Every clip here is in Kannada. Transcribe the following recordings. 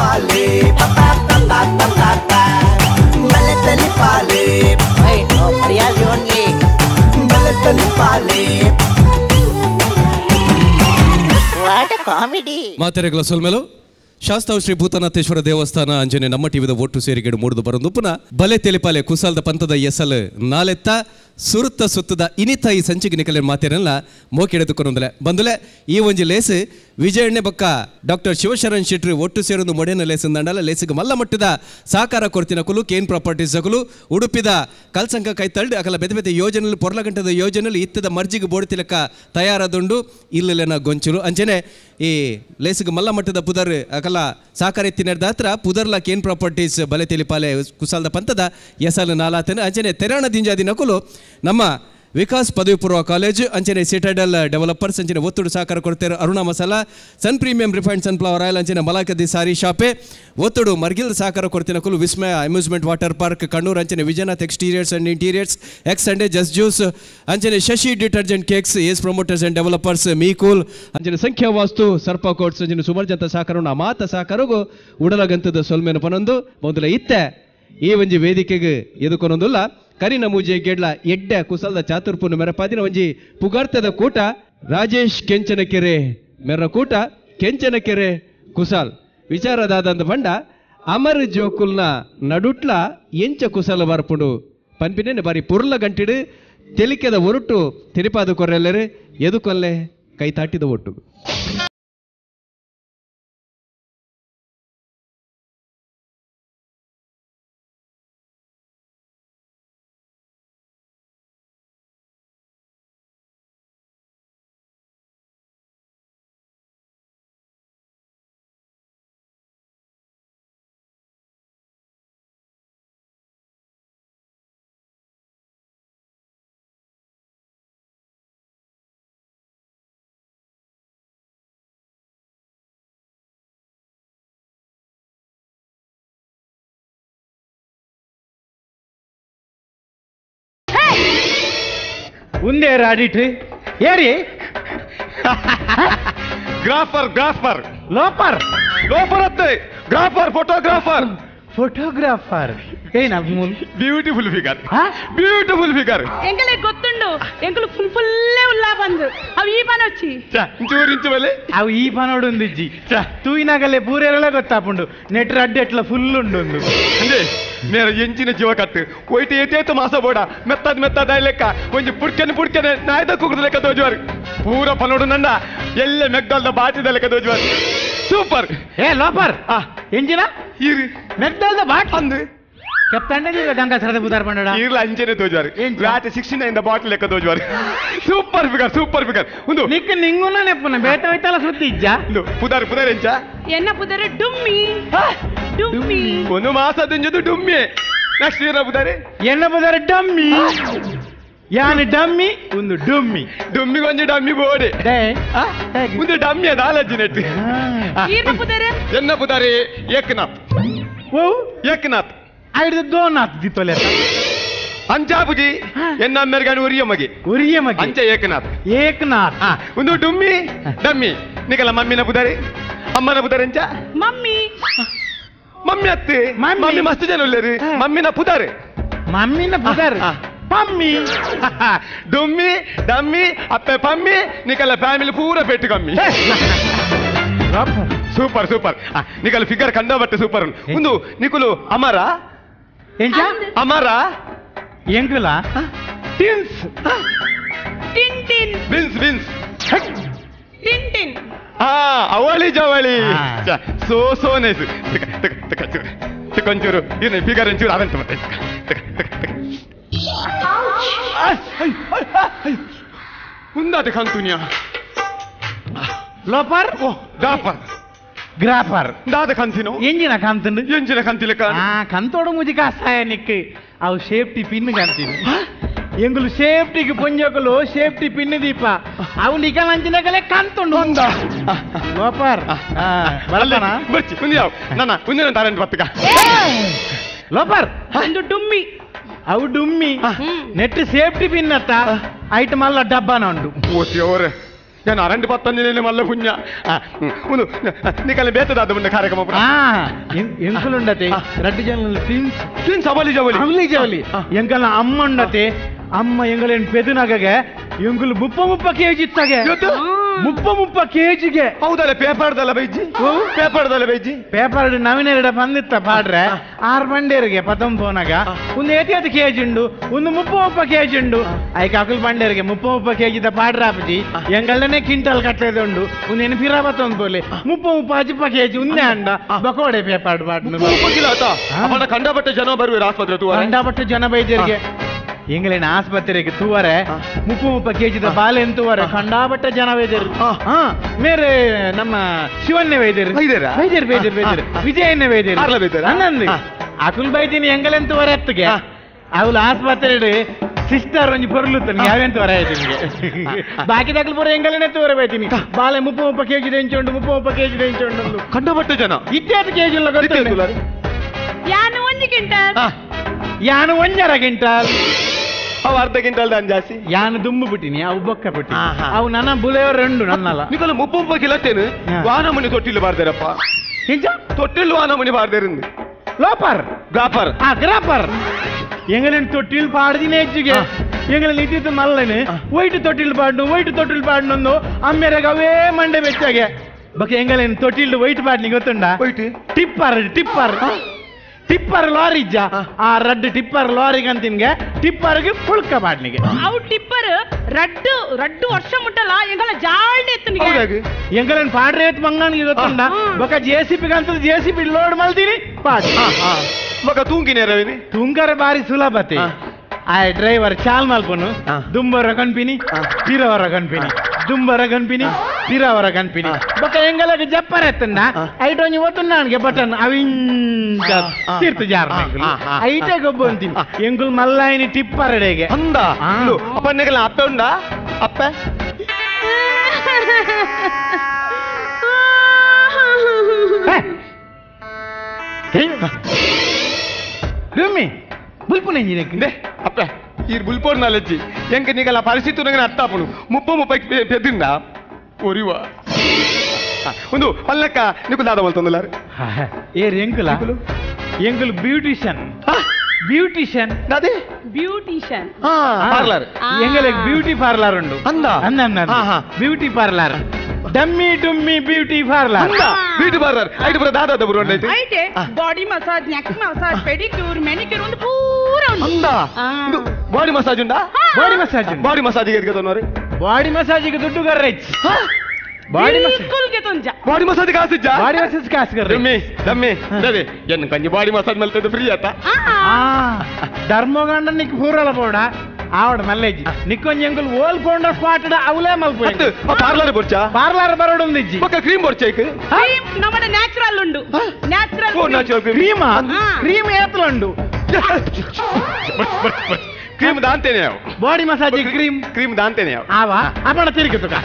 తెలిపాలి భలే తెలిపాలి భలే తెలిపాలి వాట్ కామెడీ ಮಾತೆರೆಗಳ ಸೊಲ್ಮೆಲು ಶಾಸ್ತಾವ್ ಶ್ರೀ ಭೂತನಾಥೇಶ್ವರ ದೇವಸ್ಥಾನ ಅಂಜನೆ ನಮ್ಮ ಟಿವಿದ ಒಟ್ಟು ಸೇರಿಗೆಡು ಮೂಡುದು ಬರುಂದುಪ್ಪುನ ಬಲೆ ತೆಲಿಪಾಲೆ ಕುಸಾಲದ ಪಂಥದ ಎಸಲ್ ನಾಲೆತ್ತ ಸುರುತ್ತ ಸುತ್ತದ ಇನಿತ ಈ ಸಂಚಿಗೆ ನಿಕಲೆ ಮಾತೇನೆಲ್ಲ ಮೋಕೆಡೆದುಕೊಂಡಲೆ ಬಂದುಲೆ ಈ ಒಂಜಿ ಲೇಸ್ ವಿಜಯಣ್ಣೆ ಬಕ್ಕ ಡಾಕ್ಟರ್ ಶಿವಶರಣ್ ಶೆಟ್ಟಿ ಒಟ್ಟು ಸೇರೊಂದು ಮೊಡೆನ ಲೇಸ್ ದಂಡಲ ಲೇಸಿಗೆ ಮಲ್ಲ ಮಟ್ಟದ ಸಹಕಾರ ಕೊಡ್ತಿನ ಕುಲು ಕೇನ್ ಪ್ರಾಪರ್ಟೀಸ್ ಅಕಲು ಉಡುಪಿದ ಕಲ್ಸಂಕ ಕೈ ತಳ್ಳಿ ಅಕಲ ಬೆದ ಬೆದ ಯೋಜನೆಯಲ್ಲಿ ಪೊರ್ಲಗಂಟದ ಯೋಜನೆಯಲ್ಲಿ ಇತ್ತದ ಮರ್ಜಿಗೆ ಬೋಡ್ತಿಲಕ್ಕ ತಯಾರಾದುಂಡು ಇಲ್ಲೆನ ಗೊಂಚಲು ಅಂಚನೆ ಈ ಲೇಸಿಗೆ ಮಲ್ಲ ಮಟ್ಟದ ಪುದರ್ ಅಕಲ ಸಹಕಾರ ಎತ್ತಿನ ಹತ್ರ ಪುದರ್ಲ ಕೇನ್ ಪ್ರಾಪರ್ಟೀಸ್ ಬಲೆ ತೆಲಿಪಾಲೆ ಕುಸಾಲದ ಪಂಥದ ಎಸಲ್ ನಾಲಾತನ ಅಂಚನೆ ತೆರಾಣ ದಿಂಜಾದಿ ನಕುಲು ನಮ್ಮ ವಿಕಾಸ್ ಪದವಿ ಪೂರ್ವ ಕಾಲೇಜ್ ಅಂಚನೆ ಸಿಟಾಡೆಲ್ ಡೆವಲಪರ್ಸ್ ಅಂಚನೆ ಒತ್ತುಡು ಸಹಕಾರ ಕೊಡ್ತಾರೆ Aruna masala sun premium refined sunflower oil ಅಂಚನೆ ಮಲಾಕದಿ ಸಾರಿ ಶಾಪೆ ಒತ್ತುಡು ಮರ್ಗಿಲ್ ಸಹಕಾರ ಕೊಡ್ತಿನ ಕುಲು Vismaya amusement water park Kannur ಅಂಚನೆ Vijaynath exteriors and interiors X Sunday just juice ಅಂಚನೆ Shashi detergent cakes ace promoters and developers ಮೀಕೂಲ್ ಅಂಚನೆ ಸಂಖ್ಯಾ ವಾಸ್ತು ಸರ್ಪ ಕೋಟ್ಸ್ ಅಂಚನೆ ಸುಮರ್ಜಂತ ಸಹಕಾರ ಮಾತ ಸಹಕಾರಗೂ ಉಡಲಗಂತದ ಸೊಲ್ಮೆನ ಪನೊಂದು ಮೊದಲ ಇತ್ತೆ ಈ ಒಂಜಿ ವೇದಿಕೆಗೆ ಎದುಕೊನೊಂದುಲ್ಲ ಕರಿನ ಮೂಜೆ ಗೆಡ್ಲ ಎಡ್ಡೆ ಕುಸಲದ ಚಾತುರ್ಪುನ ಮೆರಪಾದಿನ ಒಂಜಿ ಪುಗಾರ್ತದ ಕೂಟ ರಾಜೇಶ್ ಕೆಂಚನಕೆರೆ ಮೆರ ಕೂಟ ಕೆಂಚನಕೆರೆ ಕುಸಾಲ್ ವಿಚಾರದಾದಂದ ಬಂಡ ಅಮರ್ ಜೋಕುಲ್ನ ನಡುಟ್ಲ ಎಂಚ ಕುಸಲ ಬರ್ಪುಂಡು ಪನ್ಪಿನೇನೆ ಬಾರಿ ಪುರ್ಲ ಗಂಟಿಡು ತೆಲಿಕೆದ ಒರುಟು ತಿರಿಪಾದು ಕೊರ್ರೆಲ್ಲರೆ ಎದುಕೊಲ್ಲೆ ಕೈ ತಾಟಿದ ಒಟ್ಟು ఉందే రాడిట్ ఏరి ಗ್ರಾಫರ್ ಗ್ರಾಫರ್ లోపర్ ಲೋಪರ್ ಅತ್ತೆ ಗ್ರಾಫರ್ ಫೋಟೋಗ್ರಾಫರ್ ಫೋಟೋಗ್ರಾಫರ್ ಏನ ಬ್ಯೂಟಿಫುಲ್ ಫಿಗರ್ ಬ್ಯೂಟಿಫುಲ್ ಫಿಗರ್ ಎಂಕಲೆ ಗೊತ್ತುಂಡು ಎಂಕಲು ಫುಲ್ಲೇ ಉಲ್ಲಾ ಬಂದು ಅವು ಈ ಪನ వచ్చి ಇಂಚೂರಿಂಚು ಮೇಲೆ ಅವು ಈ ಪನೋಡು ఉందిಜ್ಜಿ ತೂಯಿನಾಗಲೇ ಪೂರೆರಳ ಗೊತ್ತಾಪುಂಡು ನೆಟ್ ರಡ್ಡೆ ಎಟ್ಲ ಫುಲ್ ಉಂಡು ಅಂದ್ರೆ ಮೇರ ಎಂಚಿನ ಜೀವ ಕಟ್ಟು ಕೊಯ್ತು ಏತೇತು ಮಾಸ ಬೋಡ ಮೆತ್ತದ ಲೆಕ್ಕ ಒಂಜಿ ಪುಡ್ಕೆನೆ ನಾಯ್ದ ಕುಗ್ದ ಲೆಕ್ಕ ದೋಜುವಾರು ಪೂರ ಪನೋಡು ನಂಡ ಎಲ್ಲ ಮೆಗ್ದಲ್ದ ಬಾಟಿದ ಲೆಕ್ಕ ದೋಜುವಾರು ಸೂಪರ್ ಏ ಲೋಪರ್ ಎಂಜಿನ ಇರಿ ಮೆಗ್ದಲ್ದ ಬಾಟ್ ಅಂದು ಕೆಪ್ತಂಡೆ ಗಂಗಾ ಸರದ ಬುದಾರ್ ಪಂಡಡ ಇರ್ಲ ಅಂಚೆನೆ ತೋಜುವಾರು ರಾತ್ರಿ 69 ಬಾಟ್ಲ್ ಲೆಕ್ಕ ತೋಜುವಾರು ಸೂಪರ್ ಫಿಗರ್ ಒಂದು ನಿಕ್ಕ ನಿಂಗುನ ನೆಪ್ಪನ ಬೇಟ ಹೋಯ್ತಲ್ಲ ಸುತ್ತಿ ಇಜ್ಜ ಪುದಾರ್ ಎಂಚ ಎನ್ನ ಪುದರ ಡುಮ್ಮಿ ಡುಮ್ಮಿ ಒಂದು ಮಾಸ ದುಂಜದು ಡುಮ್ಮಿ ನೆಕ್ಸ್ಟ್ ಇಯರ್ ಪುದಾರೆ ಎನ್ನ ಪುದರ ಡಮ್ಮಿ ಯಾನಿ ಡಮ್ಮಿ ಒಂದು ಡುಮ್ಮಿಗೆ ಒಂಜಿ ಡಮ್ಮಿ ಬೋಡೆ ಒಂದು ಡಮ್ಮಿ ಅದ ಆಲಜ್ಜಿ ನೆಟ್ಟು ಈರ್ನ ಪುದರ ಎನ್ನ ಪುದಾರೆ ಏಕನಾಥ್ ಐದು ದೋನಾಥ್ ದಿತ್ತೊಲೆ ಅಂಚಾಪುಜಿ ಎನ್ನ ಅಮ್ಮೆರ್ಗಾನಿ ಉರಿಯ ಮಗೆ ಅಂಚ ಏಕನಾಥ್ ಒಂದು ಡಮ್ಮಿ ನಿಕಲ ಮಮ್ಮಿನ ಪುದಾರೆ ಅಮ್ಮನ ಪುದಾರೆ ಎಂಚ ಮಮ್ಮಿ ಅತ್ತೆ ಮಮ್ಮಿ ಮಸ್ತ್ ಜನ ಉಳ್ಳೇರಿ ಮಮ್ಮಿನ ಪುದಾರೆ ಪಮ್ಮಿ ಡಮ್ಮಿ ಅಪ್ಪೆ ಪಮ್ಮಿ ನಿಕಲ ಫ್ಯಾಮಿಲಿ ಪೂರ ಪೆಟ್ಟು ಕಮ್ಮಿ ಸೂಪರ್ ನಿಕಲ ಫಿಗರ್ ಕಂಡ ಬಟ್ಟೆ ಸೂಪರ್ ಒಂದು ನಿಕುಲು ಅಮರ ಎಂಕಲ ಟಿನ್ಸ್ ಬಿನ್ಸ್ ಟಿನ್ ಅವಳಿ ಜವಳಿ ಸೋನೇಸು ಕೊಂಚೂರು ಫಿಗರ್ ಒಂಚೂರು ಅದಂತ ಮತ್ತೆ ಮುಂದಾಟ ಕಂತುನಿಯ ಲೋಪರ್ ಗ್ರಾಫರ್ ದಾದ ಕಂತಿನೋ ಎಂಜಿನ ಕಂತಿನ ಕಂತೋಡು ಮುಜಿ ಕಾಸಾಯ ನಿಕ್ ಅವು ಸೇಫ್ಟಿ ಪಿನ್ ಕಂತೀನಿ ಎಂಗುಲು ಸೇಫ್ಟಿಗೆ ಪೊಂಜಕಲು ಸೇಫ್ಟಿ ಪಿನ್ ದೀಪ ಅವು ನಿಕಲ್ ಅಂಚಿನಕಲೆ ಕಂತುಂಡು ಲೋಪರ್ ಬರ್ಚಿ ನನ್ನ ಮುಂದಿನ ತಾರಂಟ್ ಬತ್ತಕ ಲೋಪರ್ ಒಂದು ಡುಮ್ಮಿ ಅವು ಡುಮ್ಮಿ ನೆಟ್ ಸೇಫ್ಟಿ ಪಿನ್ ಅತ್ತ ಐಟಮ್ ಅಲ್ಲ ಡಬ್ಬನ ಉಂಡು ಓಸಿ ಅವರೇ ನಾನು ಅರಂಡಿ ಪತ್ತಂಜನೇಲಿ ಮಲ್ಲ ಪುಣ್ಯ ಒಂದು ನಿಕಲೆ ಬೇತದಾದ ಮುಂದೆ ಕಾರ್ಯಕ್ರಮ ಎಂಕುలుండతే రెడ్డి జనలు ಟ್ವಿನ್ಸ್ ಅವಲಿ ಜವಲಿ ಎಂಕಲ ಅಮ್ಮ ಉಂಡತೆ ಅಮ್ಮ ಎಂಗಲೇನು ಪೆದುನಗಗೆ ಎಂಗುಲು ಮುಪ್ಪ ಕೆಜಿ ಇತ್ತಗೆ ಮುಪ್ಪ ಕೆಜಿಗೆ ಹೌದಲ್ಲ ಪೇಪರ್ದಲ್ಲ ಬೈಜಿ ಪೇಪರ್ ನವೀನೆರಡ ಬಂದಿತ್ತ ಪಾಡ್ರೆ 6 ಬಂಡೇರಿಗೆ ಪತಂ ಪೋನಾಗ ಒಂದು 80 ಕೆಜಿ ಉಂಡು ಒಂದು 30 ಕೆಜಿ ಉಂಡು ಐಕ ಅಕಲ್ ಬಂಡೇರಿಗೆ 30 ಕೆಜಿ ದ ಪಾಡ್ರ ಆಪಜಿ ಎಂಗಲ್ಲನೆ ಕ್ವಿಂಟಲ್ ಕಟ್ಟೆದ ಉಂಡು ಒಂದು ಎನಪಿರ ಬತ್ತೊಂದು ಬೋಲೆ 30 ಕೆಜಿ ಉಂದೆ ಅಂಡ ಬಕೋಡೆ ಪೇಪರ್ ಪಾಡ್ನು 30 ಕಿಲೋ ಆತ ಅವನ ಕಂಡಬಟ್ಟೆ ಜನ ಬರುವರು ಆಸ್ಪತ್ರೆ ತೂವರೆ ಕಂಡಬಟ್ಟೆ ಜನ ಬೈದರಿಗೆ ಎಂಗಲೇನ ಆಸ್ಪತ್ರೆಗೆ ತೂವರೆ 30 ಕೆಜಿದ ಬಾಲೆ ಎಂತುವರೆ ಕಂಡಾಬಟ್ಟ ಜನ ವೈದ್ಯರು ಮೇರೆ ನಮ್ಮ ಶಿವನ್ನೇ ವೈದ್ಯರು ವಿಜಯನ್ನೇ ವೈದ್ಯರು ಅನ್ನಂದು ಅಕುಲ್ ಬೈದಿನಿ ಎಂಗಲೆಂತುವರೆ ಎತ್ತಿಗೆ ಅವಳು ಆಸ್ಪತ್ರೆ ಸಿಸ್ಟರ್ ಒಂಜಿ ಪೊರ್ಲುತ್ತಾನೆ ಯಾವೆಂತುವರೆ ಆಯ್ತು ನಿಮಗೆ ಬಾಕಿ ದಾಖಲು ಪೂರ ಎಂಗಲೇನೆ ತೂವರೆ ಬೈತೀನಿ ಬಾಲೆ 30 ಕೆಜಿ ಎಂಚುಂಡು 30 ಕೆಜಿ ಎಂಚುಂಡು ಕಂಡಬಟ್ಟ ಜನ 20 ಕೆಜಿ ಇಲ್ಲ ಗೊತ್ತಿಲ್ಲ ಯಾನು 1 ಕ್ವಿಂಟಲ್ ಯಾನು 1.5 ಕ್ವಿಂಟಲ್ ಅವು ಅರ್ಧ ಕ್ವಿಂಟಲ್ ದಾನ್ ಜಾಸ್ತಿ ಯಾನು ದುಂಬು ಬಿಟ್ಟಿನಿ ಅವು ಬೊಕ್ಕ ಬಿಟ್ಟಿ ಅವು ನನ್ನ ಬುಲೆಯವರು 2 ನನ್ನಲ್ಲ ನಿಕಲು 30 ಕಿಲೋತ್ತೇನು ವಾನಮುನಿ ತೊಟ್ಟಿಲು ಬಾರ್ದಾರಪ್ಪ ಹಿಂಜ ತೊಟ್ಟಿಲು ವಾನಮುನಿ ಬಾರ್ದಾರಿಂದ ಲೋಪರ್ ಗ್ರಾಪರ್ ಎಂಗಲೇನು ತೊಟ್ಟಿಲ್ ಪಾಡ್ದಿನ ಹೆಚ್ಚಿಗೆ ಎಂಗಲ ನಿಂತಿತ್ತು ಮಲ್ಲನೆ ವೈಟ್ ತೊಟ್ಟಿಲ್ ಪಾಡ್ನು ಅಮ್ಮೆರೆಗೆ ಅವೇ ಮಂಡೆ ಬೆಚ್ಚಾಗೆ ಬಕ ಎಂಗಲೇನು ತೊಟ್ಟಿಲ್ ವೈಟ್ ಪಾಡ್ನಿ ಗೊತ್ತುಂಡ ಟಿಪ್ಪರ್ ಲಾರಿ ಇಜ್ಜ ಆ ರಡ್ ಟಿಪ್ಪರ್ ಲಾರಿಗೆ ಅಂತಿನ್ಗೆ ಟಿಪ್ಪರ್ಗೆ ಪುಳ್ಕ ಪಾಡ್ನಿಗೆ ಅವು ಟಿಪ್ಪರ್ ರಡ್ಡು ವರ್ಷ ಮುಟ್ಟಲ್ಲ ಎಂಗಲ ಜಾಳ್ನೆ ಎತ್ತನಿಗೆ ಎಂಗಲೇನು ಪಾಡ್ರೆ ಎತ್ತು ಮಂಗನಿಗೆ ಗೊತ್ತುಂಡ ಬಕ ಜೆಸಿಪಿ ಅಂತ ಜೆಸಿಪಿ ಲೋಡ್ ಮಲ್ತೀನಿ ಪಾಡ್ ಬಕ ತೂಂಗಿನೇ ರವಿನಿ ತುಂಗರ ಬಾರಿ ಸುಲಭತೆ ಆ ಡ್ರೈವರ್ ಚಾಲ್ ಮಲ್ಪನು ದುಂಬರ ಕನ್ಪಿನಿ ತಿರವರ ಕನ್ಪಿನಿ ದುಂಬರ ಕನ್ಪಿನಿ ತಿರವರ ಕನ್ಪಿನಿ ಬಕ ಎಂಗಲಗೆ ಜಪ್ಪರ ಎತ್ತಂಡ ಐಟೊಂಜಿ ಒತ್ತುಂಡ ನನಗೆ ಬಟನ್ ಅವಿಂಚ ತೀರ್ತು ಜಾರ ಐಟೆ ಗೊಬ್ಬ ಅಂತೀನಿ ಎಂಗುಲ್ ಮಲ್ಲಾಯಿನಿ ಟಿಪ್ಪರಡೆಗೆ ಅಂದ ಅಪ್ಪನ್ನೆಗಲ ಅಪ್ಪ ಉಂಡ ಅಪ್ಪ ಡುಮ್ಮಿ ಬುಲ್ಪು ನೆಂಜಿನಕ್ಕೆ ಅಪ್ಪ ಈ ಬುಲ್ಪೋರ್ ನಾಲೆಜ್ಜಿ ಎಂಕ ನೀಗಲ ಪರಿಸ್ಥಿತಿ ನಂಗೆ ಅತ್ತಾಪನು 30 ಪೆದ್ದಿಂದ ಒರಿವ ಒಂದು ಅಲ್ಲಕ್ಕ ನಿಕು ದಾದ ಮಲ್ತೊಂದಲ್ಲ ಏರ್ ಎಂಕುಲ್ ಬ್ಯೂಟಿಷಿಯನ್ ಅದೇ ಪಾರ್ಲರ್ ಎಂಗಲೆ ಬ್ಯೂಟಿ ಪಾರ್ಲರ್ ಉಂಡು ಅಂದ ಬ್ಯೂಟಿ ಪಾರ್ಲರ್ ಡಮ್ಮಿ ಡುಮ್ಮಿ ಬ್ಯೂಟಿ ಪಾರ್ಲರ್ ಐದು ಬರ ದಾದ ಬರು ಐತೆ body massage neck massage pedicure manicure ಒಂದು ಪೂರ ಉಂಟು ಬಾಡಿ ಮಸಾಜ್ ಉಂಟಾ ಬಾಡಿ ಮಸಾಜಿಗೆ ಎದ್ಗದನೋರಿ ಬಾಡಿ ಮಸಾಜಿಗೆ ದುಡ್ಡು ಗರ್ರೈಚ್ ಬಾಡಿ ಮಸಾಜ್ ಕಾಸು ದಮ್ಮಿ ಎನ್ನು ಕಂಜಿ ಬಾಡಿ ಮಸಾಜ್ ಮಲ್ತದ್ದು ಫ್ರೀ ಆತ ಧರ್ಮಗಂಡ ನಿಕ್ ಪೂರಲ ಬೋಡ ಆವಡ ಮಲ್ಲೇಜಿ ನಿಕ್ಕೊಂಜಿ ಎಂಕುಲ್ ಓಲ್ ಪೋಂಡ ಸ್ಪಾಟಡ ಅವಲೇ ಮಲ್ಪು ಪಾರ್ಲರ್ ಬರೋಡು ಒಂದಿಜ್ಜಿ ಕ್ರೀಮ್ ಬೊರ್ಚೈಕ್ ನಮ್ಮಡ ನ್ಯಾಚುರಲ್ ಉಂಡು ನ್ಯಾಚುರಲ್ ಕ್ರೀಮ್ ಏತ್ಲುಂಡು ಕ್ರೀಮ್ ದಾಂತೇನೆ ಬಾಡಿ ಮಸಾಜ್ ಕ್ರೀಮ್ ದಾಂತೇನೆ ಆವಾ ಅಪಣ ತಿರುಗಿ ತುಕ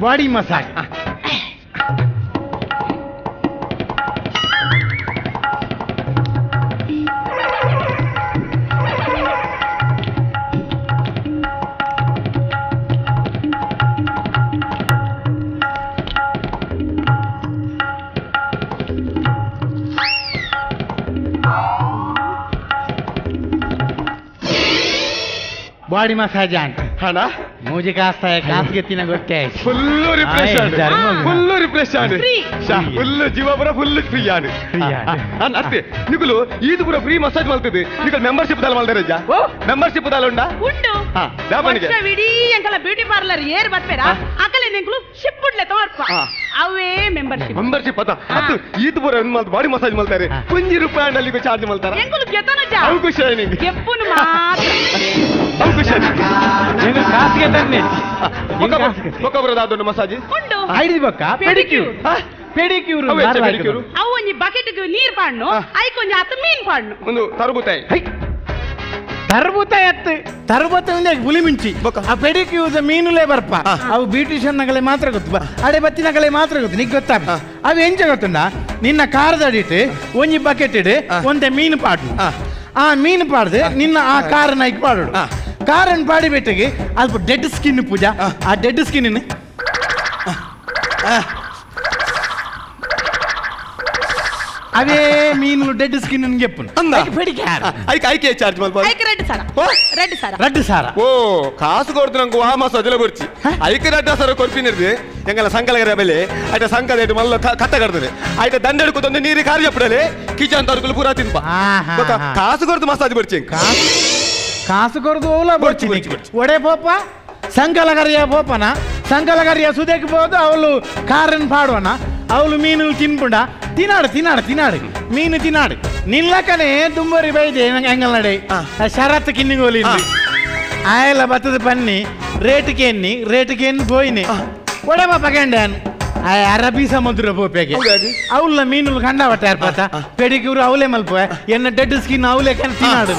ಬಾಡಿ ಮಸಾಜ್ ಬಾಡಿ ಮಸಾಜ್ ಅಂತ ಹಣ ಮೂಜಿ ಕಾಸ್ಗೆ ತಿನ್ನ ಗೊತ್ತೇ ಫುಲ್ಲು ರಿಫ್ರೆಶ್ ಫುಲ್ಲು ಜೀವ ಪುರ ಫುಲ್ಲು ಫ್ರೀ ಆಡು ಅತ್ತೆ ನಿಗುಲು ಈದು ಪುರ ಫ್ರೀ ಮಸಾಜ್ ಮಲ್ತದೆ ನಿಗಲ್ ಮೆಂಬರ್ಶಿಪ್ ದಾಲ್ ಮಲ್ತಾರೆ ಮೆಂಬರ್ಶಿಪ್ ದಾಲ್ ಉಂಡಾ ಉಂಟು ವಿಡೀ ಎಂಕಲ ಬ್ಯೂಟಿ ಪಾರ್ಲರ್ ಏರ್ ಬರ್ಪೇರ ಅಕಲೆ ನಿಂಕಲು ಶಿಪ್ ಉಡ್ಲೆ ತೋರ್ಪ ಅವೇ ಮೆಂಬರ್ಶಿಪ್ ಅದ ಅದು ಈದು ಪುರ ಬಾಡಿ ಮಸಾಜ್ ಮಲ್ತಾರೆ ₹1 ಅಲ್ಲಿಗೂ ಚಾರ್ಜ್ ಮಲ್ತಾರ ಎಂಕಲು ಗೆತನ ಜಾ ಅವಕಾಶ ನಿಂಗೆ ಗೆಪ್ಪುನು ಮಾತ್ರ ಅವಕಾಶ ಕಾಸಿಗೆ ತಂದೆ ಬೊಕ್ಕಬರದಾದೊಂದು ಮಸಾಜ್ ಉಂಡು ಐಡಿ ಬೊಕ್ಕ ಪೆಡಿಕ್ಯೂರ್ ಅವು ಒಂಜಿ ಬಕೆಟ್ ನೀರ್ ಪಾಡ್ನು ಐಕೊಂಜಿ ಆತ ಮೀನ್ ಪಾಡ್ನು ಒಂದು ತರಬುತಾಯಿ ತರಬುತ್ತ ಪುಲಿ ಮಿಂಚಿ ಆ ಪೆಡಿಕ್ಯೂರ್ ಮೀನುಲೇ ಬರ್ಪ ಅವು ಬ್ಯೂಟಿಷಿಯನ್ ನಗಲೆ ಮಾತ್ರ ಗೊತ್ತು ಅಡೆ ಬತ್ತಿನಗಲೆ ಮಾತ್ರ ಗೊತ್ತು ನಿಗ್ ಗೊತ್ತಾ ಅವು ಎಂಚ ಗೊತ್ತುಂಡ ನಿನ್ನ ಕಾರದಡಿಟ್ಟು ಒಂಜಿ ಬಕೆಟ್ ಇಡು ಒಂದೇ ಮೀನು ಪಾಡು ಆ ಮೀನು ಪಾಡ್ದು ನಿನ್ನ ಆ ಕಾರನ್ನ ಇಕ್ ಪಾಡು ಕಾರನ್ನು ಪಾಡಿ ಬಿಟ್ಟಿಗೆ ಅಲ್ಪ ಡೆಡ್ ಸ್ಕಿನ್ ಪೂಜಾ ಆ ಡೆಡ್ ಸ್ಕಿನ್ అవే మీనులు డెడ్ స్కిన్ అని చెప్పు ಐಕೆ ಚಾರ್ಜ್ ಮಲ್ಪ ಐಕೆ ರೆಡ್ ಸಾರ ರೆಡ್ ಸಾರ ರಡ್ಡು ಸಾರ ಓ ಕಾಸು ಕೊಡ್ತು ನಂಗೆ ಆ ಮಾಸ ಅದೆಲ್ಲ ಬರ್ಚಿ ಐಕೆ ರಡ್ಡ ಸರ ಕೊರ್ಪಿನಿರ್ದು ಎಂಗಲ್ಲ ಸಂಕಲಗರ ಬೆಲೆ ಆಯ್ತ ಸಂಕದ ಮಲ್ಲ ಕತ್ತ ಕಡ್ತದೆ ಆಯ್ತ ದಂಡ ಹಿಡ್ಕೊತೊಂದು ನೀರು ಕಾರಿ ಚಪ್ಪಡಲೆ ಕಿಚನ್ ತರ್ಕುಲು ಪೂರಾ ತಿನ್ಪ ಕಾಸು ಕೊಡ್ತು ಮಸಾಜ್ ಬರ್ಚಿ ಕಾಸು ಕೊಡ್ದು ಓಲ ಬರ್ಚಿ ಒಡೆ ಪೋಪ సంకలగరియా పోపన సంకలగరియా సుదేకి పోదు అవలు కారన్ పాడవన అవలు మీనులు తిన్పుండా తినాడు తినాడు తినాడు మీను తినాడు నిల్లకనే దుంబరి బయట ఎంగల్నడే షరత్ కిన్నిగోలింది ఆయల బత్తది పన్ని రేటుకేన్ని పోయినాయి ಒಡೆವ ಪಗಂಡಾನು ಅರಬ್ಬಿ ಸಮುದ್ರ ಪೋಪೆಗೆ ಅವಳ ಮೀನುలు ಕಂಡಾವಟ್ಟಾರ ಪತ ಪೆಡಿಕ್ಯೂರ್ ಅವಲೇ ಮಲ್ಪ ಎನ್ನ ಡೆಡ್ ಸ್ಕಿನ್ ಅವಲೇ ಕನ್ ತಿನ್ನಾಡು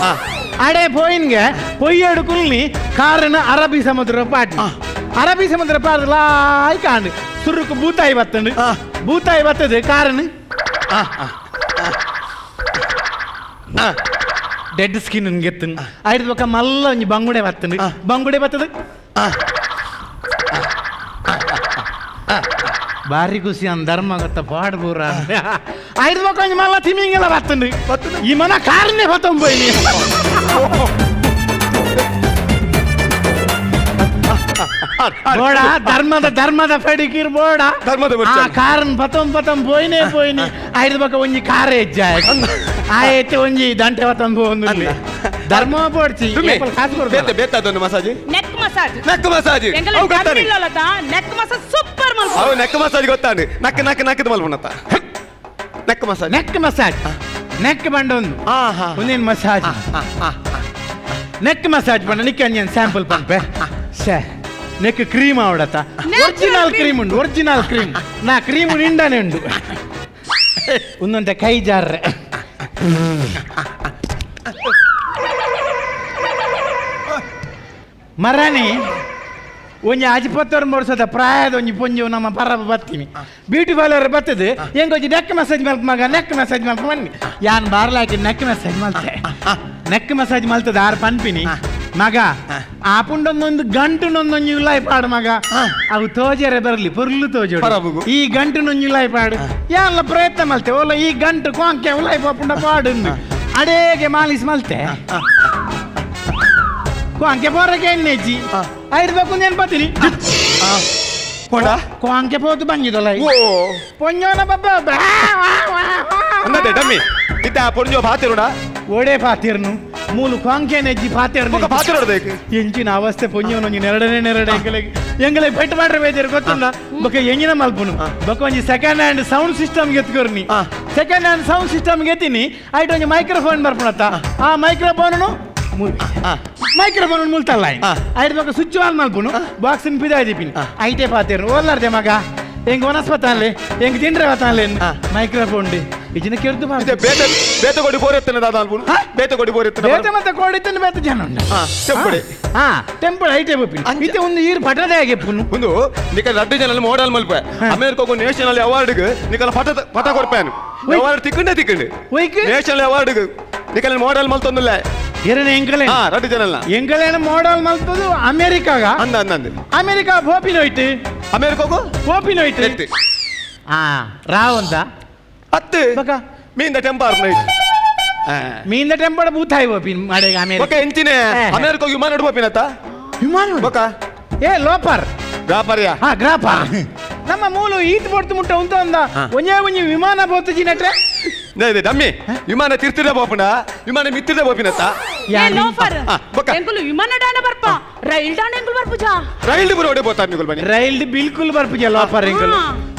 ಅಡೆ ಪೋಯಿನ್ಗೆ ಪೊಯ್ಯಡುಕುಲ್ನಿ ಕಾರನ ಅರಬ್ಬಿ ಸಮುದ್ರ ಪಾಟ್ ಲಾಯ್ ಕಾಂಡು ಸುರುಕು ಬೂತಾಯಿ ಬತ್ತದು ಕಾರನ ಡೆಡ್ ಸ್ಕಿನ್ ಗೆತ್ತನು ಐದು ಪಕ್ಕ ಮಲ್ಲ ಒಂಜಿ ಬಂಗುಡೆ ಬತ್ತದು ಭಾರಿ ಖುಷಿ ಅಂತ ಧರ್ಮ ಗೊತ್ತ ಪಾಡ್ಬೂರ ಐದು ಪಕ್ಕ ಮಲ್ಲ ತಿಮಿಂಗೆಲ್ಲ ಬತ್ತಂಡು ಈ ಮನ ಕಾರನ್ನೇ ಹೊತ್ತಂಬೋಯ್ನಿ ಬೋಡ ಧರ್ಮದ ಪೆಡಿಕ್ಯೂರ್ ಬೋಡ ಕಾರನ್ ಪತಂ పోయినే ಐದು ಪಕ್ಕ ಒಂಜಿ ಕಾರ್ ಹೆಜ್ಜೆ ಆಯ್ತು ಒಂಜಿ ದಂಟೆ ಹೊತ್ತಂ ಹೋಗ್ನು ಧರ್ಮ ಪೋಡ್ಚಿ ಬೇತದೊಂದು massage neck massage neck massage super ಮಲ್ಪ ನೆಕ್ ಮಸಾಜ್ ಗೊತ್ತಾಂಡು ನಕ್ಕ ಮಲ್ಪುನತ್ತ ನೆಕ್ ಮಸಾಜ್ ನೆಕ್ ಬಂಡೊಂದು ಒಂದೇನು ಮಸಾಜ್ ನೆಕ್ ಮಸಾಜ್ ಪಂಡ ನಿಕ್ಕ ಅಂಜನ್ ಸ್ಯಾಂಪಲ್ ಪಂಪೆ ನೆಕ್ ಕ್ರೀಮ್ ಆವಡತ್ತ ಒರಿಜಿನಲ್ ಕ್ರೀಮ್ ನಾ ಕ್ರೀಮ್ ನಿಂಡನೆ ಉಂಡು ಒಂದೊಂದೆ ಕೈ ಜಾರ್ರೆ ಮರಾನಿ ಒಂಜಿ 54 ವರ್ಷದ ಪ್ರಾಯದ ಒಂಜಿ ಪೊಂಜಿ ನಮ್ಮ ಪರಬ ಬತ್ತೀನಿ ಬ್ಯೂಟಿ ಪಾರ್ಲರ್ ಬರ್ತದೆ ಹೆಂಗೊಜ್ಜಿ ನೆಕ್ ಮಸಾಜ್ ಮಲ್ಪ ಮಗ ನೆಕ್ ಮಸಾಜ್ ಮಲ್ಪ ಬನ್ನಿ ಯಾನ್ ಬಾರ್ಲಾಕಿ ನೆಕ್ ಮಸಾಜ್ ಮಲ್ತದ ಆರು ಪನ್ಪಿನಿ ಮಗ ಆ ಪುಂಡೊಂದೊಂದು ಗಂಟುನೊಂದೊಂದು ಉಲ್ಲಾಯ್ ಪಾಡು ಮಗ ಅವು ತೋಜರೆ ಬರಲಿ ಪೊರ್ಲು ತೋಜೋಡು ಈ ಗಂಟುನೊಂದು ಉಲ್ಲಾಯ್ ಪಾಡು ಯಾನ್ಲ ಪ್ರಯತ್ನ ಮಲ್ತೆ ಓಲ ಈ ಗಂಟು ಕೊಂಕೆ ಉಲ್ಲಾಯ್ ಪಾಪುಂಡ ಪಾಡು ಅಡೇಗೆ ಮಾಲಿಸ್ ಮಲ್ತೆ ಕೊಂಕೆ ಪೋರಕ್ಕೆ ಎಣ್ಣೆಜ್ಜಿ ಐದು ಬೇಕು ಏನು ಬರ್ತೀನಿ ಕೊಂಕೆ ಪೋತು ಬಂಗಿದಲ್ಲ ಪೊಂಜೋನ ಬಬ್ಬ ಡಮ್ಮಿ ಇತ್ತ ಪೊಂಜೋ ಪಾತಿರುಡ ಓಡೆ ಪಾತಿರ್ನು ಮೂಲು ಕೊಂಕೆ ನೆಜ್ಜಿ ಪಾತಿರ್ನು ಎಂಚಿನ ಅವಸ್ಥೆ ಪೊಂಜೋನೊಂಜಿ ನೆರಡೆ ಎಂಗಲೆ ಪೆಟ್ಟು ಮಾಡ್ರೆ ಬೇಜಾರು ಗೊತ್ತಲ್ಲ ಬೊಕ್ಕ ಎಂಜಿನ ಮಲ್ಪುನು ಬೊಕ್ಕ ಒಂಜಿ ಸೆಕೆಂಡ್ ಹ್ಯಾಂಡ್ ಸೌಂಡ್ ಸಿಸ್ಟಮ್ ಗೆತ್ಕೊರ್ನಿ ಸೆಕೆಂಡ್ ಹ್ಯಾಂಡ್ ಸೌಂಡ್ ಸಿಸ್ಟಮ್ ಗೆತ್ತೀನಿ ಐಟ್ ಒಂಜಿ ಮೈಕ್ರೋಫೋನ್ ಬರ್ಪುಣತ್ತ ಆ ಮೈಕ್ರೋಫೋನ್ ಮುಲ್ತಲ್ಲ ಐದು ಪಕ್ಕ ಸ್ವಿಚ್ ಆನ್ ಮಲ್ಪುನು ಬಾಕ್ಸಿನ ಪಿದಾಯ್ದಿಪಿನಿ ಐಟೇ ಪಾತಿರ್ನು ಓಲಾರ್ದೆ ಮಗ ಹೆಂಗ್ ವನಸ್ಪತಾನ್ಲೆ ಹೆಂಗ್ ತಿಂಡ್ರೆ ಬತಾನ್ಲೆ ಮೈಕ್ರೋಫೋನ್ ಇಜಿನ ಕೆರ್ದು ಬೇತ ಕೊಡಿ ಬೋರೆತ್ತನೆ ದಾದ ಅಲ್ಪುನು ಬೇತ ಕೊಡಿ ಬೋರೆತ್ತನೆ ಬೇತ ಮತ್ತೆ ಕೊಡಿತನೆ ಬೇತ ಜನ ಉಂಡ ಟೆಂಪಲ್ ಐಟೇ ಬಪ್ಪಿನಿ ಇತ್ತೆ ಒಂದು ಈರು ಪಟದೆ ಆಗಿ ಪುನು ಒಂದು ನಿಕ ರಡ್ಡು ಜನ ಮೋಡಲ್ ಮಲ್ಪ ಅಮೆರಿಕ ನೇಷನಲ್ ಅವಾರ್ಡ್ ನಿಕಲ ಪಟ ಕೊಡ್ಪಾನು ಅವಾರ್ಡ್ ತಿಕ್ಕಂಡೆ ನೇಷನಲ್ ಅವಾರ್ಡ್ ನಿಕಲ ಮೋಡಲ್ ಮಲ್ತೊಂದಿಲ್ಲ ಎರಡನೇ ರಡ್ಡು ಜನ ಎಂಗಲೇನ ಮೋಡಲ್ ಮಲ್ತದು ಅಮೆರಿಕಾಗ ಅಮೆರಿಕಾ ಬೋಪಿನೋಯ್ತು ಅಮೆರಿಕಾಗು ಬೋಪಿನೋಯ್ತು ರಾವಂತ ಹತ್ತು ಮೀಂದ ಟೆಂಪರ್ ಬೂತಾಯಿ ಬೋಪಿನ್ ಮಾಡೆ ಅಮೆರಿಕ ಎಂಚಿನ ಅಮೆರಿಕ ವಿಮಾನ ಬೋಪಿನತ್ತ ವಿಮಾನ ಲೋಪರ್ ಗ್ರಾಪರ್ಯಾ ಗ್ರಾಪರ್ ನಮ್ಮ ಮೂಲು ಈತ್ ಪೊಡ್ತು ಮುಟ್ಟ ಉಂತ ಒಂಜಿ ವಿಮಾನ ಬೋತಜಿ ನಟ್ರೆ ಡಮ್ಮಿ ವಿಮಾನ ತಿರ್ತಿದ ಬೋಪುಂಡ ವಿಮಾನ ಮಿತ್ತಿದ ಬೋಪಿನತ್ತ ವಿಮಾನ ಡಾನ ಬರ್ಪ ರೈಲ್ ಡಾನ ಎಂಗುಲ್ ಬರ್ಪುಜಾ ರೈಲ್ ಬರೋಡೆ ಬೋತಾರ್ ನಿಗುಲ್ ಬನಿ ರೈಲ್ ಬಿಲ್ಕುಲ್ ಬರ್ಪುಜಾ ಲೋಪರ್ ಎಂಗುಲ್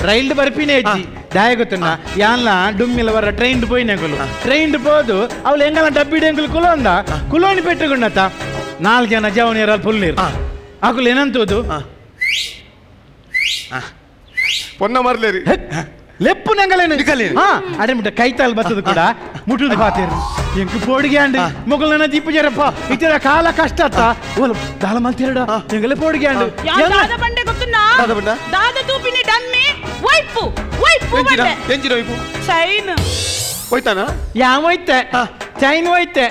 ರೈಲ್ ಬರ್ಪಿನೇ ಇಜ್ಜಿ ದಾಯ ಗೊತ್ತುಂಡ ಯಾನ್ಲ ಡುಮ್ಮಿಲ ಬರ ಟ್ರೈನ್ ಪೋಯಿನೆಗುಲು ಟ್ರೈನ್ ಪೋದು ಅವಳು ಎಂಗಲ ಡಬ್ಬಿಡೆ ಎಂಗುಲ್ ಕುಲೋನಿ ಪೆಟ್ಟುಗುಂಡತ್ತ 4 ಜನ ಜವನಿಯರಲ್ಲಿ ಫುಲ್ ನೀರು ಆಕುಲು ಏನಂತೋದು ಪೊನ್ನ ಮರ್ಲೇರಿ ಲೆಪ್ಪು ನಂಗಲೇನು ಅಡೆ ಮುಟ್ಟ ಕೈತಾಲ್ ಬತ್ತದು ಕೂಡ ಮುಟ್ಟುದು ಪಾತೇರು ಎಂಕು ಪೋಡಿಗೆ ಅಂಡು ಮೊಗಲನ ದೀಪ ಜರಪ್ಪ ಇತರ ಕಾಲ ಕಷ್ಟ ಅತ್ತ ಓಲ ದಾಲ ಮಲ್ತಿರಡ ಎಂಗಲೆ ಪೋಡಿಗೆ ಅಂಡು ದಾದ ಬಂಡೆ ಗೊತ್ತುನಾ ದಾದ ತೂಪಿನಿ ಡಮ್ಮಿ ವೈಪು ಬಂಡೆ ಎಂಜಿನ ವೈಪು ಚೈನ್ ಹೋಯ್ತಾನ ಯಾವ ಹೋಯ್ತೆ ಚೈನ್ ಹೋಯ್ತೆ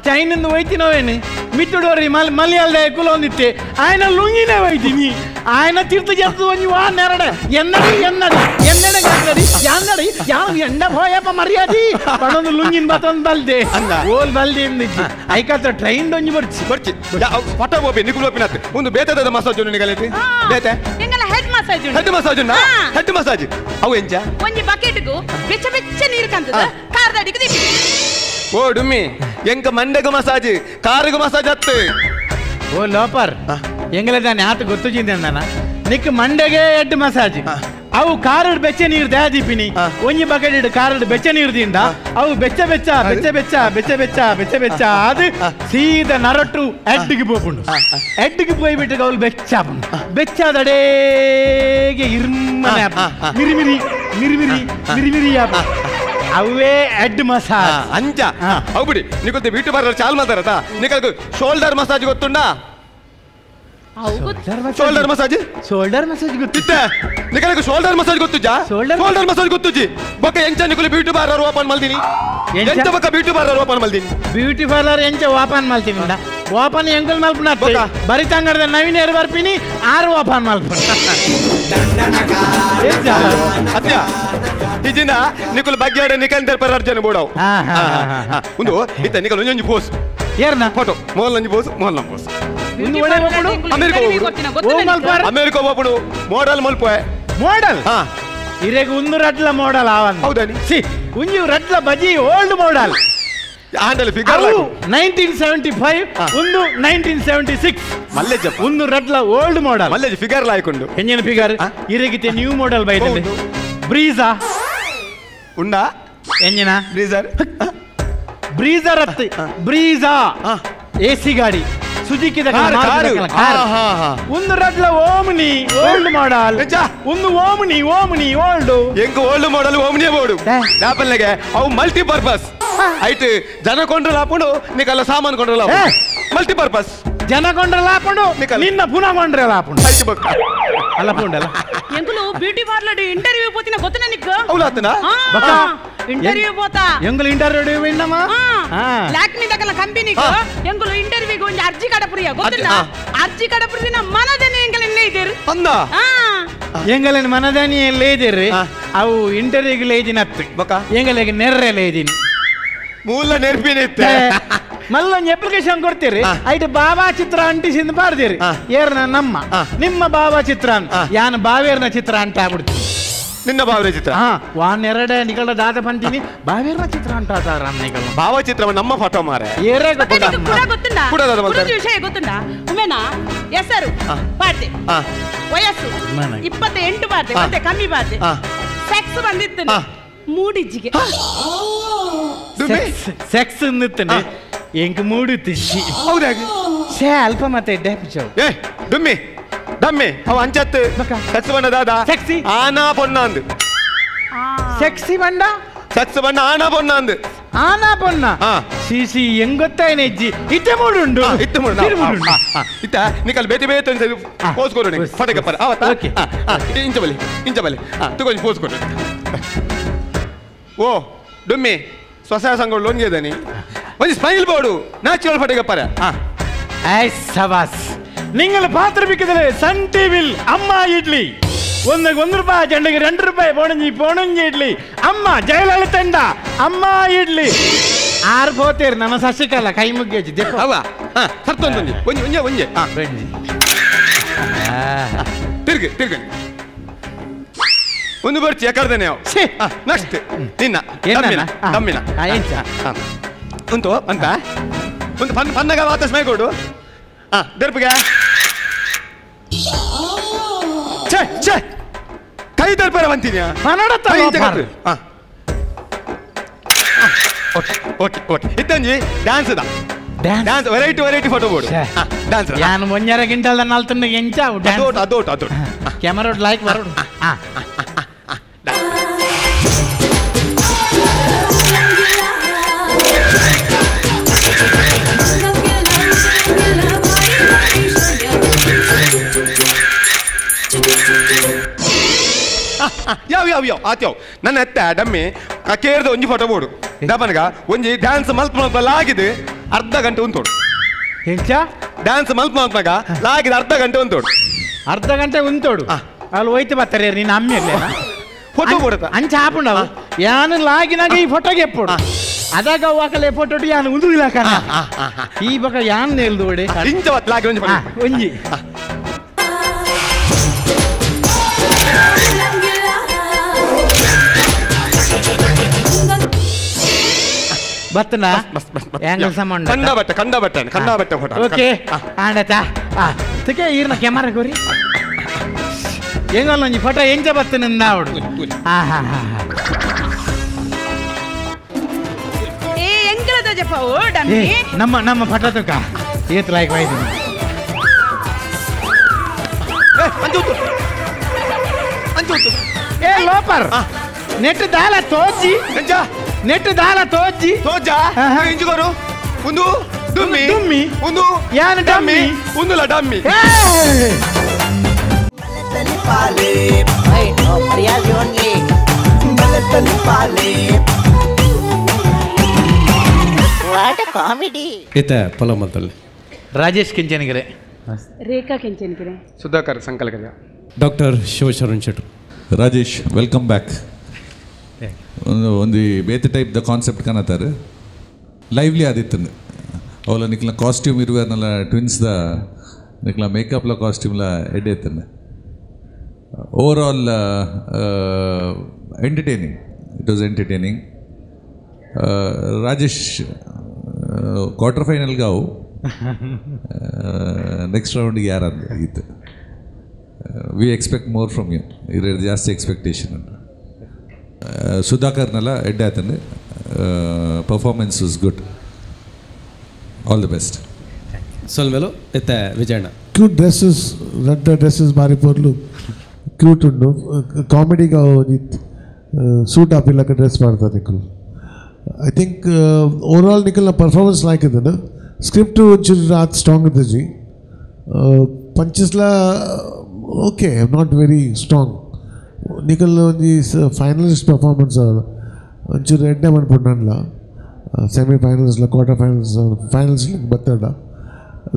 ಚೈನ್ ಹೋಯ್ತಿನೋವೇನು ಮಿತ್ತುಡೋರಿ ಮಲಯಾಳದ ಕುಲ ಹೊಂದಿತ್ತೆ ಆಯ್ನ ಲುಂಗಿನೇ ಹೋಯ್ತೀನಿ ఆయన తీర్థ చేస్తూ వా నెరడ ఎన్నడి గట్లడి ఎన్నడి యాను ఎండ పోయప్ప మర్యాది పడొంದು ಲುಂಗಿನ ಬತ್ತೊಂದು ಬಲ್ದೆ ಓಲ್ ಬಲ್ದೆ ಎಂದಿಜ್ಜಿ ಐಕತ್ರ ಟ್ರೈನ್ ಡೊಂಜಿ ಬರ್ಚಿ ಪಟ ಓಪಿ ನಿಕುಲ್ ಓಪಿನತ್ ಒಂದು ಬೇತದ ಮಸಾಜ್ ಉಂಡು ನಿಗಲೈತಿ ಬೇತೆ ಎಂಗಲ ಹೆಡ್ ಮಸಾಜ್ ಉಂಡು ಹೆಡ್ ಮಸಾಜ್ ಅವು ಎಂಚ ಒಂಜಿ ಬಕೆಟ್ ಗು ಬೆಚ್ಚ ನೀರು ಕಂತದ ಕಾರ್ದಡಿಗೆ ದಿಕ್ಕಿ ಓ ಡುಮ್ಮಿ ಎಂಕ ಮಂಡೆಗ ಮಸಾಜ್ ಕಾರಿಗ ಮಸಾಜ್ ಅತ್ತು ಓ ಲೋಪರ್ ಎಂಗಲ ದಾನಿ ಆತ ಗೊತ್ತು ಜಿಂದನ ನಿಕ್ ಮಂಡೆಗೆ ಹೆಡ್ ಮಸಾಜ್ ಅವು ಕಾರಡ್ ಬೆಚ್ಚ ನೀರು ದಾದಿಪಿನಿ ಒಂಜಿ ಬಕೆಟ್ ಇಡು ಕಾರಡ್ ಬೆಚ್ಚ ನೀರು ದಿಂದ ಅವು ಬೆಚ್ಚ ಅದು ಸೀದಾ ನರಟು ಎಡ್ಡಿಗೆ ಪೋಪುಂಡು ಎಡ್ಡಿಗೆ ಪೋಯಿ ಬಿಟ್ಟು ಅವಳು ಬೆಚ್ಚಾದಡೇಗೆ ಇರ್ಮನೆ ಮಿರಿಮಿರಿ ಅವೇ ಎಡ್ ಮಸಾಜ್ ಅಂಚ ಅವು ಬಿಡಿ ನೀಗೊತ್ತೆ ಬ್ಯೂಟಿ ಪಾರ್ಲರ್ ಚಾಲ್ ಮಾತಾರತಾ ನಿಕಲ್ಕು ಶೋಲ್ಡರ್ ಮಸಾಜ್ ಗೊತ್ತುಂಡಾ ಶೋಲ್ಡರ್ ಮಸಾಜ್ ಗೊತ್ತಿತ್ತ ನಿಕಲ್ಕು ಶೋಲ್ಡರ್ ಮಸಾಜ್ ಗೊತ್ತುಜಾ ಶೋಲ್ಡರ್ ಮಸಾಜ್ ಗೊತ್ತುಜಿ ಬೊಕ್ಕ ಎಂಚ ನಿಕುಲು ಬ್ಯೂಟಿ ಪಾರ್ಲರ್ ಓಪನ್ ಮಲ್ದಿನಿ ಎಂಚ ಬೊಕ್ಕ ಬ್ಯೂಟಿ ಪಾರ್ಲರ್ ಓಪನ್ ಮಲ್ದಿನಿ ಬ್ಯೂಟಿ ಪಾರ್ಲರ್ ಎಂಚ ಓಪನ್ ಮಲ್ತಿನಿ ಓಪನ್ ಎಂಕಲ್ ಮಲ್ಪನ ಬರಿ ತಂಗಡದ ನವೀನ್ ಏರ್ ಬರ್ಪಿನಿ ಆರು ಓಪನ್ ಮಲ್ಪನ ಅತ್ಯ ಇಜಿನ ನಿಕುಲು ಬಗ್ಗೆಡೆ ನಿಕಂದರ್ ಪರರ್ಜನ ಬೋಡಾವ್ ಒಂದು ಇತ್ತ ನಿಕಲ್ ಒಂಜೊಂಜಿ ಪೋಸ್ ಏರ್ನ ಫೋಟೋ ಮೋಲ್ ನಂಜಿ ಪೋಸ್ ಮೋಲ್ ನಂ ಪೋಸ್ ಅಮೆರಿಕ ಹೋಗ್ಬಿಡು ಮೋಡಲ್ ಮಲ್ಪೆ ಮೋಡಲ್ ಇರೇಗ ಒಂದು ರಟ್ಲ ಮೋಡಲ್ ಹೌದಾನಿ ಸಿ ಒಂಜಿ ರಟ್ಲ ಬಜಿ ಓಲ್ಡ್ ಮೋಡಲ್ ಆಂಡಲ್ ಫಿಗರ್ 1975 ಒಂದು 1976 ಮಲ್ಲೆಜ ಒಂದು ರಟ್ಲ ಓಲ್ಡ್ ಮೋಡಲ್ ಮಲ್ಲೆಜ ಫಿಗರ್ ಲಾಯ್ಕೊಂಡು ಎಂಜಿನ ಫಿಗರ್ ಇರೇಗಿತೆ ನ್ಯೂ ಮೋಡಲ್ ಬೈತದೆ ಬ್ರೀಜಾ ಉಂಡಾ ಎಂಜಿನ ಬ್ರೀಜರ್ ಅತ್ತಿ ಬ್ರೀಜಾ ಎಸಿ ಗಾಡಿ ಸುಜುಕಿ ಒಂದು ರಡ್ಲ ಓಮ್ನಿ ಓಲ್ಡ್ ಮಾಡಲ್ ಒಂದು ಓಮ್ನಿ ಓಲ್ಡ್ ಎಂಕ ಓಲ್ಡ್ ಮಾಡಲ್ ಓಮ್ನಿ ಬೋಡು ದಾಪಲ್ಲೆಗೆ ಅವು ಮಲ್ಟಿ ಪರ್ಪಸ್ ಐಟ್ ಜನ ಕೊಂಡ್ರಲ್ಲ ಹಾಕೊಂಡು ನಿಕಲ್ಲ ಸಾಮಾನು ಕೊಂಡ್ರಲ್ಲ ಮಲ್ಟಿ ಪರ್ಪಸ್ ಜನ ಕೊಂಡ್ರಲ್ಲ ಹಾಕೊಂಡು ನಿನ್ನ ಪುನಃ ಕೊಂಡ್ರಲ್ಲ ಹಾಕೊಂಡು ಅಲ್ಲ ಪುಂಡಲ್ಲ ಎಂಕುಲು ಬ್ಯೂಟಿ ಪಾರ್ಲರ್ ಇಂಟರ್ವ್ಯೂ పోతిన ಗೊತ್ತನ ನಿಕ್ಕು అవులాతనా ಇಂಟರ್ವ್ಯೂ పోతా ಎಂಕುಲು ಇಂಟರ್ವ್ಯೂ ವಿನ್ನಮ್ಮ ಲ್ಯಾಕ್ಮಿ ದಕಲ ಕಂಪನಿಗೆ ಎಂಕುಲು ಇಂಟರ್ವ್ಯೂಗೆ ಒಂದು ಅರ್ಜಿ ಕಡಪುರಿಯ ಗೊತ್ತನ ಅರ್ಜಿ ಕಡಪುರಿನ ಮನದನೆ ಎಂಕಲ ಲೇದಿರು ಅಂದ ಎಂಗಲನ ಮನದನಿ ಲೇದಿರು ಅವು ಇಂಟರ್ವ್ಯೂಗೆ ಲೇದಿನತ್ತು ಬಕ ಎಂಗಲಗೆ ನೆರ್ರೆ ಲೇದಿನಿ ಮೂಲ ನೆರ್ಪಿನಿತ್ತೆ ಮಲ್ಲೊಂದು ಅಪ್ಲಿಕೇಶನ್ ಕೊಡ್ತೀರಿ ಐಟ್ ಬಾಬಾ ಚಿತ್ರ ಅಂಟಿಸಿಂದ ಪಾಡ್ತೀರಿ ಏರ್ನ ನಮ್ಮ ನಿಮ್ಮ ಬಾಬಾ ಚಿತ್ರ ಯಾನ್ ಬಾವೇರ್ನ ಚಿತ್ರ ಅಂತ ಆಗ್ಬಿಡ್ತೀನಿ ನಿನ್ನ ಬಾವರ ಚಿತ್ರ ವಾನೆರಡೆ ನಿಗಳ ದಾದ ಬಂತೀನಿ ಬಾವೇರ್ನ ಚಿತ್ರ ಅಂತ ನಿಗಳ ಭಾವಚಿತ್ರ ನಮ್ಮ ಫೋಟೋ ಮಾರೆ ಏರೇ ಗೊತ್ತುಂಡ ವಿಷಯ ಗೊತ್ತುಂಡ ಉಮೇನ ಹೆಸರು ಪಾರ್ಟಿ ವಯಸ್ಸು 28 ಪಾರ್ಟಿ ಮತ್ತೆ ಕಮ್ಮಿ ಪಾರ್ಟಿ ಸೆಕ್ಸ್ ಬಂದಿತ್ತು ಮೂಡಿಜ್ಜಿಗೆ ಸೆಕ್ಸ್ ನಿತ್ತನೆ ಎಂಕ ಮೂಡು ತಿಶಿ ಹೌದಾಗಿ ಸೇ ಅಲ್ಪ ಮತ್ತೆ ಡೆಪ್ಚೋ ಏ ಡುಮ್ಮಿ ಡಮ್ಮಿ ಅವ ಅಂಚತ್ತು ಸೆಕ್ಸ್ ಬಣ್ಣ ದಾದ ಸೆಕ್ಸಿ ಆನಾ ಪೊನ್ನ ಅಂದು ಸೆಕ್ಸಿ ಬಂಡ ಸೆಕ್ಸ್ ಬಣ್ಣ ಆನಾ ಪೊನ್ನ ಅಂದು ಆನಾ ಪೊನ್ನ ಸಿಸಿ ಎಂಗೊತ್ತಾಯ್ನೆ ಇಜ್ಜಿ ಇತ್ತೆ ಮೂಡುಂಡು ಇತ್ತೆ ಮೂಡು ಇತ್ತ ನಿಕಲ್ ಬೇತೆ ಬೇತೆ ಅಂತ ಪೋಸ್ ಕೊಡು ನಿಂಗೆ ಫಟಕ ಪರ ಅವತ್ತ ಓಕೆ ಇಂಚ ಬಲಿ ತಗೊಂಡು ಪೋಸ್ ಕೊಡು ಓ ಡುಮ್ಮಿ ಸ್ವಸಹಾಯ ಸಂಘಗಳು ಲೋನ್ಗೆ ಇದ್ದಾನೆ ಒಂದು ಸ್ಮೈಲ್ ಬೋರ್ಡು ನ್ಯಾಚುರಲ್ ಫಟಕ ಪರ ಸವಾಸ್ നിങ്ങൾ പാത്രപ്പിക്കതില് സൺ ടിവിൽ അമ്മ ഇഡ്ലി ₹1 ചെണ്ടക്ക് ₹2 പോണഞ്ചി ഇഡ്ಲಿ ಅಮ್ಮ ಜಯಲಲಿತಂಡ ಅಮ್ಮ ಇಡ್ಲಿ ಆರು ಹೋತೇರಿ ನಮ್ಮ ಸಸಿಕಲ್ಲ ಕೈ ಮುಗ್ಗೇಜಿ ದೆಪ್ಪ ಅವ ಸರ್ತೊಂದು ಒಂಜೆ ತಿರ್ಗಿ ಒಂದು ಬರ್ಚಿ ಯಾಕರ್ದೇನೆ ನೆಕ್ಸ್ಟ್ ನಿನ್ನ ತಮ್ಮಿನ ಉಂಟು ಅಂತ ಒಂದು ಪನ್ನಗ ವಾಪಸ್ ಮೇಗೊಡು ದರ್ಪಿಗೆ ಕೈ ದರ್ಪರ ಬಂತೀನಿ ಓಕೆ ಇತ್ತಂಜಿ dance dance variety photo board dance ಯಾನು ಮೊನ್ನೆರ ಗಿಂಟಲ್ದ ನಾಲ್ತನ್ನ ಎಂಚಾವು ಅದೋಟ್ ಕ್ಯಾಮರಾ ಲೈಕ್ ಬರೋಡು ಯಾವ ಆತ್ಯಾವ್ ನನ್ನ ಎತ್ತ ಡಮ್ಮಿ ಕೇರ್ದ ಒಂಜಿ ಫೋಟೋ ಬೋಡು ಡಬನ್ಗ ಒಂಜಿ ಡ್ಯಾನ್ಸ್ ಮಲ್ಪ ಲಾಗಿದೆ ಅರ್ಧ ಗಂಟೆ ಉಂತೋಡು ಎಂಚ ಡ್ಯಾನ್ಸ್ ಮಲ್ಪ ಲಾಗಿದೆ ಅರ್ಧ ಗಂಟೆ ಉಂತೋಡು ಅರ್ಧ ಗಂಟೆ ಉಂತೋಡು ಅಲ್ಲಿ ಹೋಯ್ತು ಬರ್ತಾರೆ ನೀನು ಅಮ್ಮಿರ್ಲಿ ಫೋಟೋ ಕೊಡತ ಅಂಚ ಹಾಪುಂಡವು ಯಾನು ಲಾಗಿನಾಗ ಈ ಫೋಟೋಗೆ ಎಪ್ಪೋಡು ಅದಾಗ ವಾಕಲೆ ಫೋಟೋ ಯಾನು ಉಂದುದಿಲ್ಲ ಕಾಣ ಈ ಬಕ ಯಾನ್ ಹೇಳ್ದು ಒಡೆ ಇಂಚ ಲಾಗಿ ಒಂಜಿ ಬತ್ತನ ಆಂಗಲ್ ಸಂಬಂಧ ಕಂಡ ಬಟ್ಟೆ ಫೋಟೋ ಓಕೆ ಆಂಡತಾ ತಿಕೆ ಈರ್ನ ಕ್ಯಾಮರಾ ಗೋರಿ ಹೆಂಗಲ್ಲ ಒಂಜಿ ಫೋಟೋ ಎಂಚ ಬತ್ತನಿಂದ ಅವಡು ಏ ಎಂಗಲದ ಜಪ ಓ ಡಮ್ಮಿ ನಮ್ಮ ಫೋಟೋ ತಕ ಏತ್ ಲೈಕ್ ವೈದು ಏ ಲೋಪರ್ ನೆಟ್ ದಾಲ ತೋಜಿ ನೆಟ್ ದಾಲ ತೋಜಿ ತೋಜಾ ಇಂಜುಗೋರು ಒಂದು ದುಮ್ಮಿ ದುಮ್ಮಿ ಒಂದು ಯಾನ್ ಡಮ್ಮಿ ಒಂದುಲ dummy Balatali pale, Hey, no, Priyaz only. balatali pale. What a comedy. ಈತ ಪೊಲಮದಲ್ಲಿ ರಾಜೇಶ್ ಕೆಂಚನಗಿರೆ ರೇಖಾ ಕೆಂಚನ್ಕಿರೆ ಸುಧಾಕರ್ ಸಂಕಲಕರ ಡಾಕ್ಟರ್ ಶಿವಶರಣ್ ಶೆಟ್ರು. Rajesh welcome back. ಒಂದು ಬೇತೆ ಟೈಪ್ ದ ಕಾನ್ಸೆಪ್ಟ್ ಕಾಣತ್ತಾರೆ ಲೈವ್ಲಿ ಆದಿತ್ತಂದು ಅವಳ ನಿಕ್ಲ ಕಾಸ್ಟ್ಯೂಮ್ ಇರುವಾರನಲ್ಲ ಟ್ವಿನ್ಸ್ದ ನಿಕ್ಲ ಮೇಕಪ್ಲ ಕಾಸ್ಟ್ಯೂಮ್ಲ ಎಡ್ಡೆ ಇತ್ತಂದೆ over all entertaining it was entertaining. Rajesh quarter ಫೈನಲ್ಗೆ ಅವು ನೆಕ್ಸ್ಟ್ ರೌಂಡಿಗೆ ಯಾರಂದು ಇತ್ತು. We expect more from you, ಇದ್ರ ಜಾಸ್ತಿ ಎಕ್ಸ್ಪೆಕ್ಟೇಷನ್ ಉಂಟು. ಸುಧಾಕರ್ನೆಲ್ಲ ಎಡ್ಡೆ ಆತಂದೆ performance was good. All the best. ಸೊಲ್ಮೇಲು ಎತ್ತ Vijayanna. Cute dresses red dresses ಬಾರಿ ಪೋರ್ಲು ಕ್ಯೂಟ್ ಉಂಡು. ಕಾಮಿಡಿಗೆ ಸೂಟ್ ಆಪಿಲ್ಲಕ ಡ್ರೆಸ್ ಮಾಡ್ತಾರೆ Nikhil. I think over all ನಿಖಲ್ನ ಪರ್ಫಾರ್ಮೆನ್ಸ್ ಲೈಕ್ ಇದನ್ನು. ಸ್ಕ್ರಿಪ್ಟ್ ಒಂಚೂರು ಅದು ಸ್ಟ್ರಾಂಗ್ ಇದೆ ಜಿ. ಪಂಚಸ್ಲ okay not very strong. Nikhil ಒಂಜಿ ಫೈನಲಿಸ್ಟ್ ಪರ್ಫಾರ್ಮೆನ್ಸ್ ಒಂಚೂರು ಎಡ್ಡೆ ಮಾಡ್ಬಿಡ್ನಲ್ಲ. ಸೆಮಿ ಫೈನಲ್ಸ್ಲ ಕ್ವಾರ್ಟರ್ ಫೈನಲ್ಸ್ ಬತ್ತಾಡ.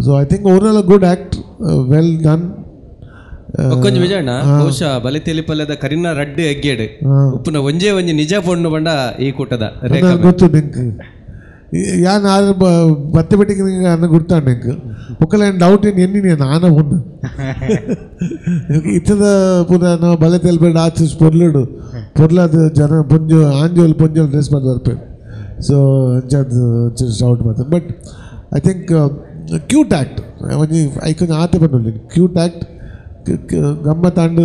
So I think over all a good act, well done. ಕೊಂಚ ವಿಜಯಣ್ಣ ಬಹುಶಃ ಬಲೆ ತೆಲಿಪಲ್ಲದ ಕರಿನ ರಡ್ಡು ಎಗ್ಗೇಡು ಉಪ್ಪುನ ಒಂಜೇ ಒಂಜಿ ನಿಜ ಪೊಣ್ಣು ಬಂಡ ಈ ಕೂಟದ ಗೊತ್ತು ನಿಂಗೆ ಯಾನ್ ಆದ್ರೆ ಬತ್ತೆ ಬಿಟ್ಟಿಗೆ ನಿಂಗೆ ಅನ್ನ ಗುರ್ತಾಂಡು ನಿಂಗೆ ಒಕ್ಕಲ ಏನು ಡೌಟ್ ಏನು ಎನ್ನಿ ನೀನು ಆನ ಪೊಣ್ಣು ಇತ್ತದ ಪುನಃ ನಾವು ಬಲೆ ತೆಲ್ಬೇಡ ಆಚೆ ಪೊರ್ಲದ ಜನ ಪೊಂಜು ಆಂಜೋಲ್ ಪೊಂಜೋಲ್ ಡ್ರೆಸ್ ಮಾಡಿ ಬರ್ಪೇರು. ಸೊ ಅಂಚದು ಡೌಟ್ ಮಾತು. But I think cute act ಒಂಜಿ ಐಕೊಂಜ ಆತೆ ಬಂದು ಕ್ಯೂಟ್ ಆ್ಯಕ್ಟ್ ಗಮ್ಮತ್ತಾಂಡು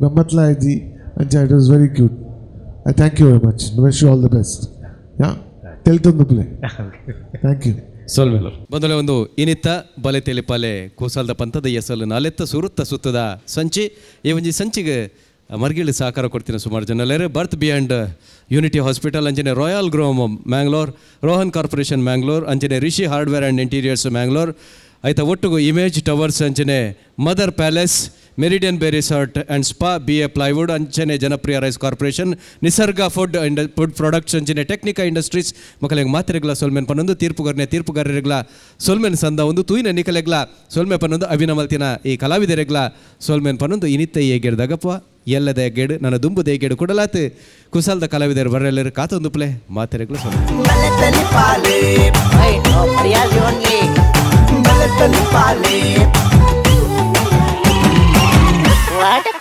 ಗಮ್ಮತ್ಲ ಇಜ್ಜಿ ಅಂಚ it was very cute. I thank you very much. Wish you all the best. ಯಾ ತೆಲ್ತೊಂದು ಪ್ಲೇ. Thank you. ಸೊಲ್ಮೇಲು ಮೊದಲೇ ಒಂದು ಇನಿತ್ತ ಬಲೆ ತೆಲಿಪಾಲೆ ಕೂಸಾಲ್ದ ಪಂಥದ ಎಸಲು ನಾಲೆತ್ತ ಸುರುತ್ತ ಸುತ್ತದ ಸಂಚಿ ಈ ಒಂಜಿ ಸಂಚಿಗೆ ಮರ್ಗಿಳಿ ಸಹಕಾರ ಕೊಡ್ತೀನಿ ಸುಮಾರು ಜನಲೇರು. ಬರ್ತ್ ಬಿಯಾಂಡ್ ಯೂನಿಟಿ ಹಾಸ್ಪಿಟಲ್ ಅಂಜನೆ royal groom Mangalore, Rohan corporation Mangalore ಅಂಜನೆ Rishi hardware and interiors Mangalore ಆಯ್ತಾ ಒಟ್ಟಿಗೂ ಇಮೇಜ್ ಟವರ್ಸ್ ಅಂಚನೆ mother palace, meridian bay resort and spa, BA plywood ಅಂಚನೆ Janapriya rice corporation, Nisarga food products ಅಂಚನೆ ಟೆಕ್ನಿಕಾ ಇಂಡಸ್ಟ್ರೀಸ್ ಮಕ್ಕಳಿಗೆ ಮಾತ್ರೆಗಳ ಸೊಲ್ಮೆನ್ ಪನ್ನೊಂದು ತೀರ್ಪುಗಾರರೆಗ್ಲ ಸೊಲ್ಮೆನ್ ಸಂದ ಒಂದು ತೂಯಿನ ನಿಕಲೆಗ್ಲ ಸೊಲ್ಮೆ ಪನ್ನೊಂದು ಅವಿನಮಲ್ತಿನ ಈ ಕಲಾವಿದರೆಗ್ಲ ಸೊಲ್ಮೆನ್ ಪನ್ನೊಂದು ಇನಿತ್ತ ಏಗೇಡ್ದಾಗಪ್ಪ ಎಲ್ಲದ ಎಗ್ಗೇಡು ನನ್ನ ದುಂಬುದ ಏಗೇಡು ಕೊಡಲಾತು ಕುಸಾಲ್ದ ಕಲಾವಿದರು ಬರಲೆಲ್ಲರು ಕಾತೊಂದು ಪ್ಲೇ ಮಾತ್ರೆಗಳು ಸೊಲ್ಮೆ. Balatali pale, Hey, no, Priyaz only. balatali pale. What a